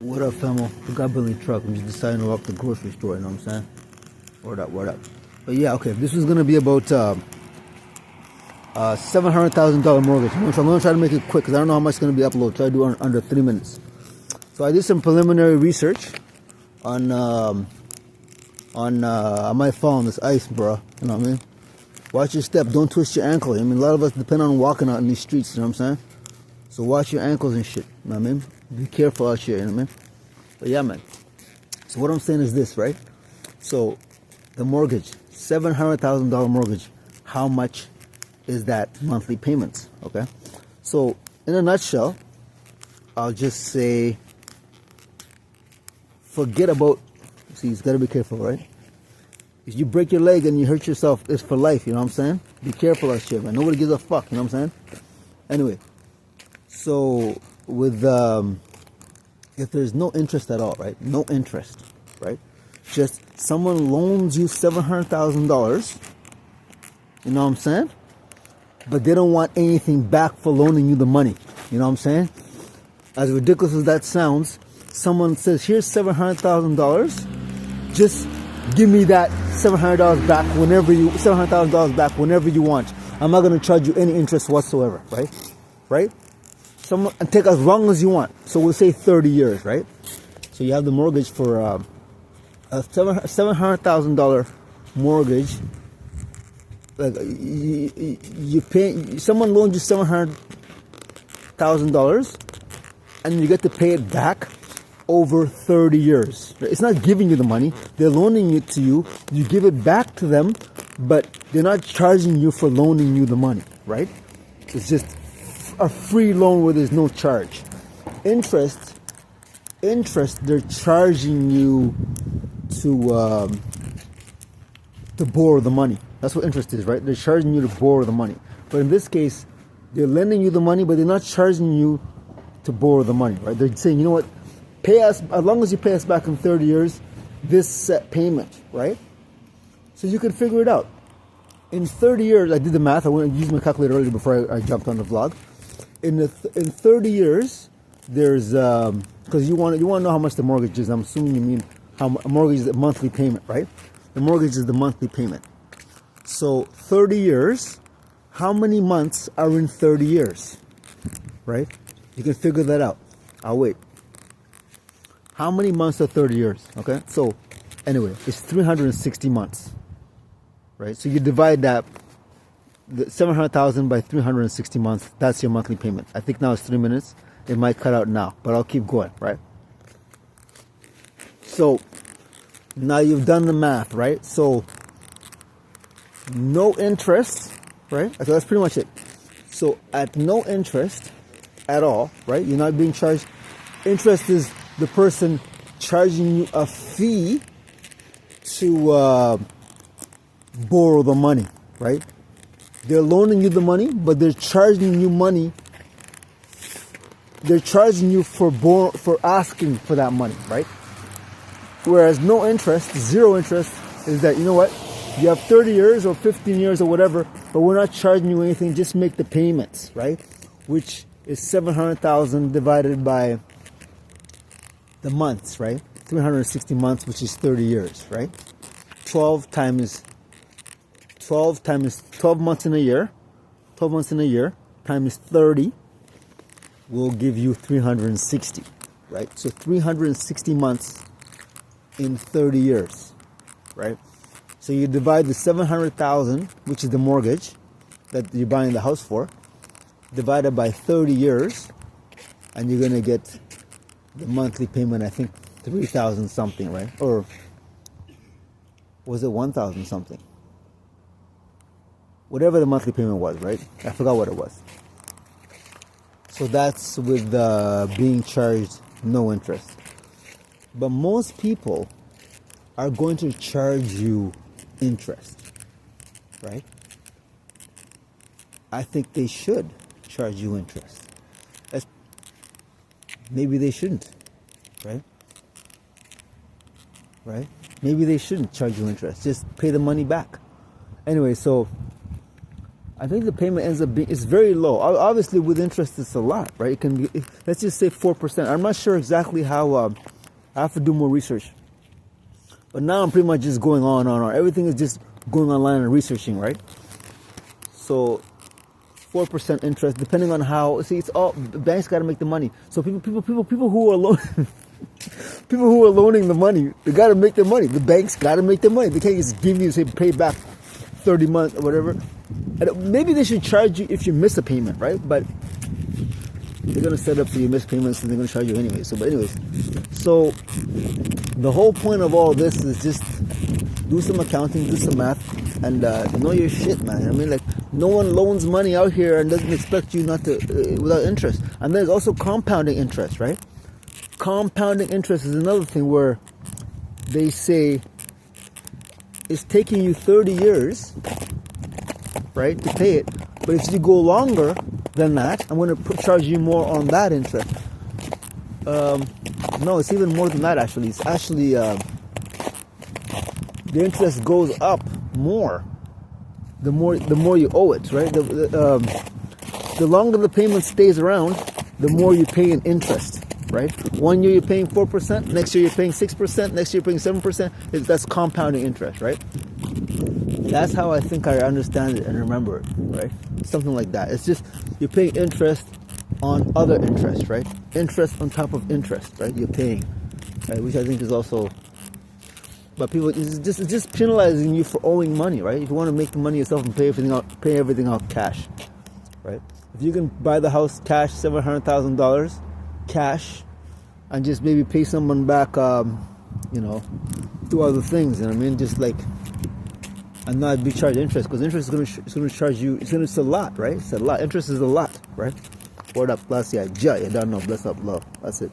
What up, famo? We got Bentley Truck. I'm just deciding to walk the grocery store, you know what I'm saying? Word up, word up. But yeah, okay, this was gonna be about $700,000 mortgage. So I'm gonna try to make it quick because I don't know how much it's gonna be uploaded. Try to do it under 3 minutes. So I did some preliminary research on my phone, this ice, bro. You know what I mean? Watch your step, don't twist your ankle. I mean, a lot of us depend on walking out in these streets, you know what I'm saying? So watch your ankles and shit, you know what I mean? Be careful out here, you know what I mean? But yeah, man. So what I'm saying is this, right? So the mortgage, $700,000 mortgage, how much is that monthly payments, okay? So in a nutshell, I'll just say, forget about, see, you gotta be careful, right? If you break your leg and you hurt yourself, it's for life, you know what I'm saying? Be careful out here, man. Nobody gives a fuck, you know what I'm saying? Anyway, so with if there's no interest at all, right? No interest, right? Just someone loans you $700,000, you know what I'm saying? But they don't want anything back for loaning you the money, you know what I'm saying? As ridiculous as that sounds, someone says, here's $700,000, just give me that $700 back $700,000 back whenever you want. I'm not going to charge you any interest whatsoever, right? Right? And take as long as you want. So we'll say 30 years, right? So you have the mortgage for a $700,000 mortgage. Like you pay, someone loans you $700,000, and you get to pay it back over 30 years. It's not giving you the money; they're loaning it to you. You give it back to them, but they're not charging you for loaning you the money, right? It's just a free loan where there's no charge. Interest, they're charging you to borrow the money. That's what interest is, right? They're charging you to borrow the money. But in this case, they're lending you the money, but they're not charging you to borrow the money, right? They're saying, you know what, pay us, as long as you pay us back in 30 years, this set payment, right? So you can figure it out. In 30 years, I did the math. I went and used my calculator earlier before I jumped on the vlog. In 30 years, there's because you want to know how much the mortgage is. I'm assuming you mean how a mortgage is a monthly payment, right? The mortgage is the monthly payment. So 30 years, how many months are in 30 years, right? You can figure that out. I'll wait. How many months are 30 years? Okay, so anyway, it's 360 months, right? So you divide that. The 700,000 by 360 months, that's your monthly payment. I think now it's 3 minutes. It might cut out now, but I'll keep going, right? So now you've done the math, right? So no interest, right? So that's pretty much it. So at no interest at all, right? You're not being charged. Interest is the person charging you a fee to borrow the money, right? They're loaning you the money, but they're charging you money. They're charging you for asking for that money, right? Whereas no interest, zero interest, is that, you know what, you have 30 years or 15 years or whatever, but we're not charging you anything, just make the payments, right? Which is 700,000 divided by the months, right? 360 months, which is 30 years, right? 12 months in a year. 12 months in a year times 30 will give you 360, right? So 360 months in 30 years, right? So you divide the 700,000, which is the mortgage that you're buying the house for, divided by 30 years, and you're gonna get the monthly payment, I think 3,000 something, right? Or was it 1,000 something? Whatever the monthly payment was, right? I forgot what it was. So that's with being charged no interest. But most people are going to charge you interest, right? I think they should charge you interest. Maybe they shouldn't, right? Right? Maybe they shouldn't charge you interest. Just pay the money back. Anyway, so I think the payment ends up being, it's very low. Obviously with interest it's a lot, right? It can be, let's just say 4%. I'm not sure exactly how, I have to do more research. But now I'm pretty much just going on. Everything is just going online and researching, right? So 4% interest, depending on how, see, it's all, banks got to make the money. So people who are loaning, people who are loaning the money, they got to make their money. The banks got to make their money. They can't just give you, say, pay back 30 months or whatever. And maybe they should charge you if you miss a payment, right? But they're going to set up so you miss payments and they're going to charge you anyway. So the whole point of all this is just do some accounting, do some math, and know your shit, man. I mean, like, no one loans money out here and doesn't expect you not to, without interest. And there's also compounding interest, right? Compounding interest is another thing where they say it's taking you 30 years, right, to pay it. But if you go longer than that, I'm going to charge you more on that interest. No, it's even more than that, actually. It's actually, the interest goes up more the more you owe it, right? The longer the payment stays around, the more you pay in interest, right? 1 year you're paying 4%, next year you're paying 6%, next year you're paying 7%. That's compounding interest, right? That's how I think I understand it and remember it, right? Something like that. It's just you're paying interest on other interest, right? Interest on top of interest, right? You're paying, right? Which I think is also, but people, it's just penalizing you for owing money, right? If you want to make the money yourself and pay everything out cash, right? If you can buy the house cash, $700,000 cash, and just maybe pay someone back, do other things, you know what I mean? Just like, and not be charged interest, because interest is going to charge you. It's a lot, right? It's a lot. Interest is a lot, right? Word up, bless ya, you don't know, bless up, love. That's it.